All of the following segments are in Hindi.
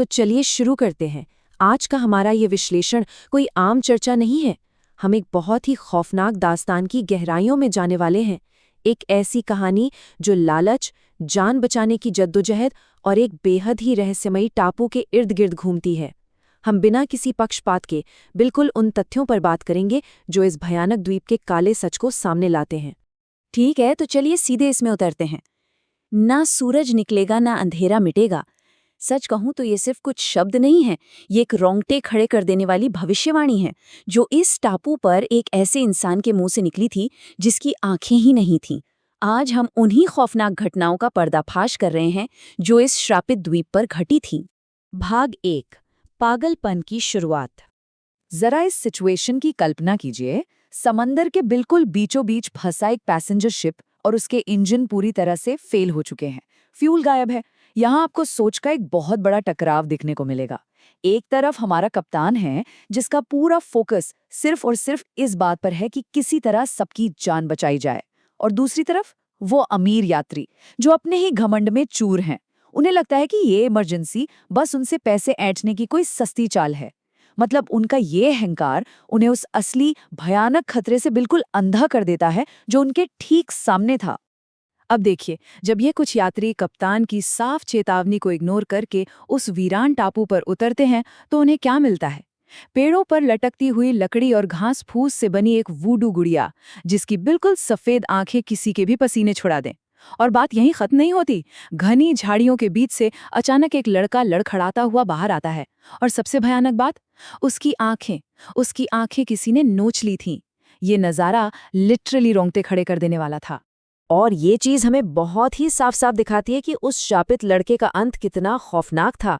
तो चलिए शुरू करते हैं। आज का हमारा ये विश्लेषण कोई आम चर्चा नहीं है। हम एक बहुत ही खौफनाक दास्तान की गहराइयों में जाने वाले हैं। एक ऐसी कहानी जो लालच, जान बचाने की जद्दोजहद और एक बेहद ही रहस्यमयी टापू के इर्द गिर्द घूमती है। हम बिना किसी पक्षपात के बिल्कुल उन तथ्यों पर बात करेंगे जो इस भयानक द्वीप के काले सच को सामने लाते हैं। ठीक है, तो चलिए सीधे इसमें उतरते हैं। ना सूरज निकलेगा ना अंधेरा मिटेगा। सच कहूं तो ये सिर्फ कुछ शब्द नहीं है, ये एक रोंगटे खड़े कर देने वाली भविष्यवाणी है जो इस टापू पर एक ऐसे इंसान के मुंह से निकली थी जिसकी आंखें ही नहीं थीं। आज हम उन्हीं खौफनाक घटनाओं का पर्दाफाश कर रहे हैं जो इस श्रापित द्वीप पर घटी थीं। भाग 1, पागलपन की शुरुआत। जरा इस सिचुएशन की कल्पना कीजिए। समंदर के बिल्कुल बीचों बीच फंसा एक पैसेंजर शिप और उसके इंजन पूरी तरह से फेल हो चुके हैं। फ्यूल गायब है। यहाँ आपको सोच का एक बहुत बड़ा टकराव दिखने को मिलेगा। एक तरफ हमारा कप्तान है जिसका पूरा फोकस सिर्फ और सिर्फ इस बात पर है कि किसी तरह सबकी जान बचाई जाए, और दूसरी तरफ वो अमीर यात्री जो अपने ही घमंड में चूर हैं। उन्हें लगता है कि ये इमरजेंसी बस उनसे पैसे ऐंठने की कोई सस्ती चाल है। मतलब उनका ये अहंकार उन्हें उस असली भयानक खतरे से बिल्कुल अंधा कर देता है जो उनके ठीक सामने था। अब देखिए, जब ये कुछ यात्री कप्तान की साफ चेतावनी को इग्नोर करके उस वीरान टापू पर उतरते हैं तो उन्हें क्या मिलता है? पेड़ों पर लटकती हुई लकड़ी और घास फूस से बनी एक वूडू गुड़िया जिसकी बिल्कुल सफेद आंखें किसी के भी पसीने छुड़ा दें। और बात यहीं खत्म नहीं होती। घनी झाड़ियों के बीच से अचानक एक लड़का लड़खड़ाता हुआ बाहर आता है, और सबसे भयानक बात, उसकी आंखें किसी ने नोच ली थीं। ये नज़ारा लिटरली रोंगटे खड़े कर देने वाला था। और ये चीज़ हमें बहुत ही साफ साफ दिखाती है कि उस शापित लड़के का अंत कितना खौफनाक था।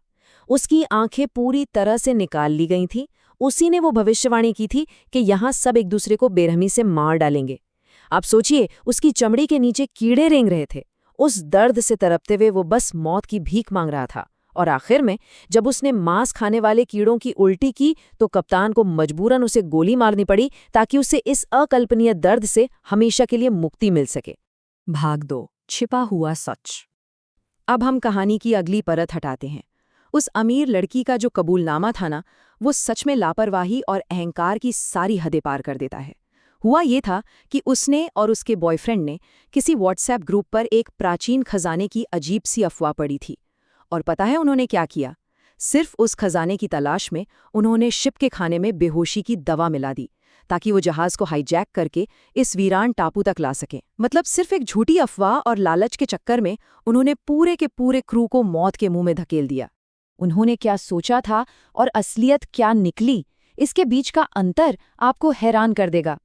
उसकी आंखें पूरी तरह से निकाल ली गई थीं। उसी ने वो भविष्यवाणी की थी कि यहाँ सब एक दूसरे को बेरहमी से मार डालेंगे। आप सोचिए, उसकी चमड़ी के नीचे कीड़े रेंग रहे थे। उस दर्द से तड़पते हुए वो बस मौत की भीख मांग रहा था। और आखिर में जब उसने मांस खाने वाले कीड़ों की उल्टी की तो कप्तान को मजबूरन उसे गोली मारनी पड़ी ताकि उसे इस अकल्पनीय दर्द से हमेशा के लिए मुक्ति मिल सके। भाग 2, छिपा हुआ सच। अब हम कहानी की अगली परत हटाते हैं। उस अमीर लड़की का जो कबूलनामा था ना, वो सच में लापरवाही और अहंकार की सारी हदें पार कर देता है। हुआ ये था कि उसने और उसके बॉयफ्रेंड ने किसी व्हाट्सएप ग्रुप पर एक प्राचीन खजाने की अजीब सी अफवाह पड़ी थी। और पता है उन्होंने क्या किया? सिर्फ उस खजाने की तलाश में उन्होंने शिप के खाने में बेहोशी की दवा मिला दी ताकि वो जहाज को हाईजैक करके इस वीरान टापू तक ला सकें। मतलब सिर्फ एक झूठी अफवाह और लालच के चक्कर में उन्होंने पूरे के पूरे क्रू को मौत के मुंह में धकेल दिया। उन्होंने क्या सोचा था और असलियत क्या निकली, इसके बीच का अंतर आपको हैरान कर देगा।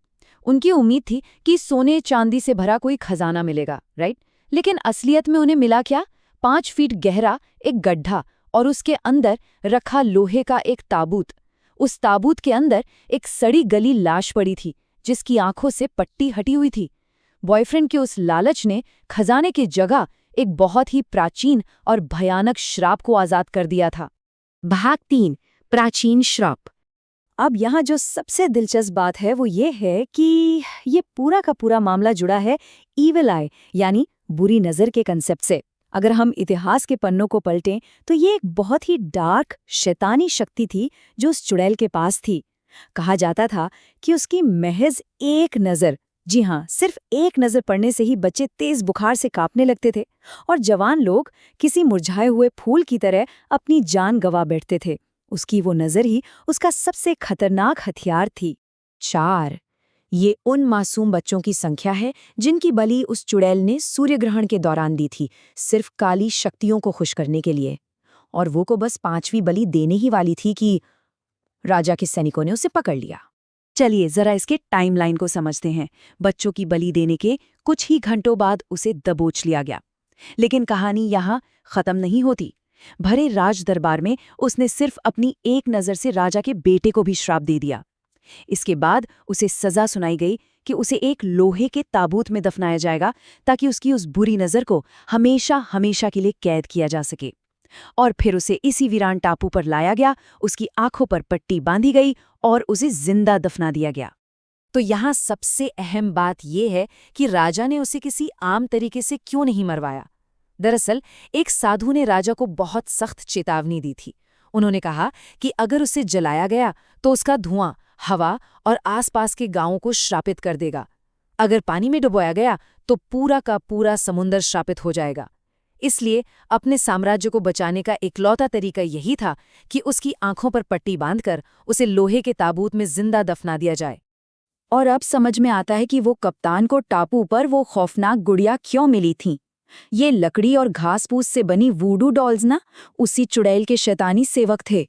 उनकी उम्मीद थी कि सोने चांदी से भरा कोई खजाना मिलेगा, राइट? लेकिन असलियत में उन्हें मिला क्या? 5 फीट गहरा एक गड्ढा और उसके अंदर रखा लोहे का एक ताबूत। उस ताबूत के अंदर एक सड़ी गली लाश पड़ी थी जिसकी आंखों से पट्टी हटी हुई थी। बॉयफ्रेंड के उस लालच ने खजाने की जगह एक बहुत ही प्राचीन और भयानक श्राप को आजाद कर दिया था। भाग 3, प्राचीन श्राप। अब यहाँ जो सबसे दिलचस्प बात है वो ये है कि ये पूरा का पूरा मामला जुड़ा है ईविल आई यानी बुरी नज़र के कंसेप्ट से। अगर हम इतिहास के पन्नों को पलटें तो ये एक बहुत ही डार्क शैतानी शक्ति थी जो उस चुड़ैल के पास थी। कहा जाता था कि उसकी महज एक नज़र, जी हाँ, सिर्फ एक नज़र पड़ने से ही बच्चे तेज बुखार से कांपने लगते थे और जवान लोग किसी मुरझाए हुए फूल की तरह अपनी जान गंवा बैठते थे। उसकी वो नज़र ही उसका सबसे खतरनाक हथियार थी। 4, ये उन मासूम बच्चों की संख्या है जिनकी बलि उस चुड़ैल ने सूर्यग्रहण के दौरान दी थी, सिर्फ काली शक्तियों को खुश करने के लिए। और वो को बस 5वीं बलि देने ही वाली थी कि राजा के सैनिकों ने उसे पकड़ लिया। चलिए जरा इसके टाइमलाइन को समझते हैं। बच्चों की बलि देने के कुछ ही घंटों बाद उसे दबोच लिया गया। लेकिन कहानी यहाँ खत्म नहीं होती। भरे राज दरबार में उसने सिर्फ अपनी एक नज़र से राजा के बेटे को भी श्राप दे दिया। इसके बाद उसे सजा सुनाई गई कि उसे एक लोहे के ताबूत में दफनाया जाएगा ताकि उसकी उस बुरी नज़र को हमेशा हमेशा के लिए कैद किया जा सके। और फिर उसे इसी वीरान टापू पर लाया गया, उसकी आंखों पर पट्टी बांधी गई और उसे जिंदा दफना दिया गया। तो यहाँ सबसे अहम बात यह है कि राजा ने उसे किसी आम तरीके से क्यों नहीं मरवाया। दरअसल एक साधु ने राजा को बहुत सख्त चेतावनी दी थी। उन्होंने कहा कि अगर उसे जलाया गया तो उसका धुआं हवा और आसपास के गांवों को श्रापित कर देगा। अगर पानी में डुबोया गया तो पूरा का पूरा समुद्र श्रापित हो जाएगा। इसलिए अपने साम्राज्य को बचाने का इकलौता तरीका यही था कि उसकी आंखों पर पट्टी बांधकर उसे लोहे के ताबूत में जिंदा दफना दिया जाए। और अब समझ में आता है कि वो कप्तान को टापू पर वो खौफनाक गुड़िया क्यों मिली थीं। ये लकड़ी और घास फूस से बनी वूडू डॉल्स ना उसी चुड़ैल के शैतानी सेवक थे।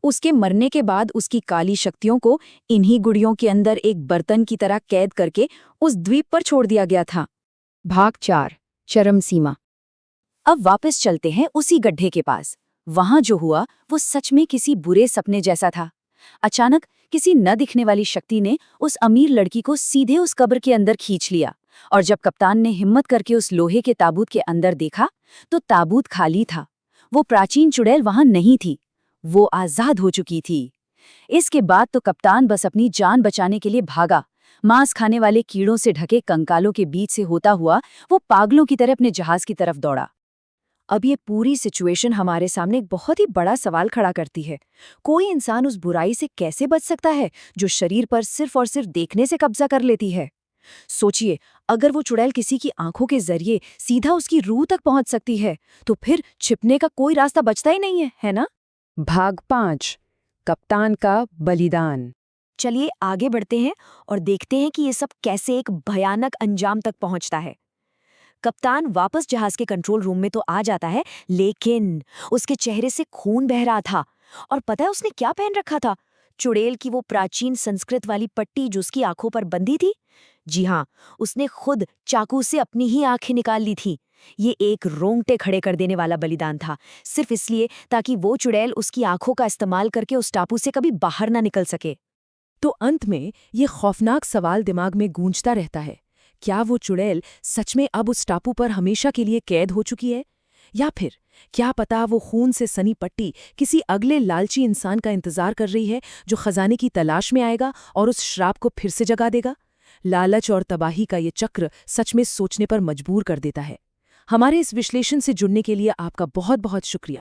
उसके मरने के बाद उसकी काली शक्तियों को इन्हीं गुड़ियों के अंदर एक बर्तन की तरह कैद करके उस द्वीप पर छोड़ दिया गया था। भाग 4 चरम सीमा। अब वापस चलते हैं उसी गड्ढे के पास। वहां जो हुआ वो सच में किसी बुरे सपने जैसा था। अचानक किसी न दिखने वाली शक्ति ने उस अमीर लड़की को सीधे उस कब्र के अंदर खींच लिया, और जब कप्तान ने हिम्मत करके उस लोहे के ताबूत के अंदर देखा तो ताबूत खाली था। वो प्राचीन चुड़ैल वहां नहीं थी, वो आजाद हो चुकी थी। इसके बाद तो कप्तान बस अपनी जान बचाने के लिए भागा। मांस खाने वाले कीड़ों से ढके कंकालों के बीच से होता हुआ वो पागलों की तरह अपने जहाज की तरफ दौड़ा। अब ये पूरी सिचुएशन हमारे सामने एक बहुत ही बड़ा सवाल खड़ा करती है। कोई इंसान उस बुराई से कैसे बच सकता है जो शरीर पर सिर्फ और सिर्फ देखने से कब्जा कर लेती है? सोचिए, अगर वो चुड़ैल किसी की आंखों के जरिए सीधा उसकी रूह तक पहुंच सकती है तो फिर छिपने का कोई रास्ता बचता ही नहीं है ना? भाग 5 कप्तान का बलिदान। चलिए आगे बढ़ते हैं और देखते हैं कि ये सब कैसे एक भयानक अंजाम तक पहुंचता है। कप्तान वापस जहाज के कंट्रोल रूम में तो आ जाता है, लेकिन उसके चेहरे से खून बह रहा था। और पता है उसने क्या पहन रखा था? चुड़ैल की वो प्राचीन संस्कृत वाली पट्टी जो उसकी आंखों पर बंधी थी। जी हाँ, उसने खुद चाकू से अपनी ही आंखें निकाल ली थी। ये एक रोंगटे खड़े कर देने वाला बलिदान था, सिर्फ इसलिए ताकि वो चुड़ैल उसकी आंखों का इस्तेमाल करके उस टापू से कभी बाहर ना निकल सके। तो अंत में ये खौफनाक सवाल दिमाग में गूंजता रहता है, क्या वो चुड़ैल सच में अब उस टापू पर हमेशा के लिए कैद हो चुकी है? या फिर क्या पता वो खून से सनी पट्टी किसी अगले लालची इंसान का इंतजार कर रही है जो खजाने की तलाश में आएगा और उस श्राप को फिर से जगा देगा? लालच और तबाही का ये चक्र सच में सोचने पर मजबूर कर देता है। हमारे इस विश्लेषण से जुड़ने के लिए आपका बहुत बहुत शुक्रिया।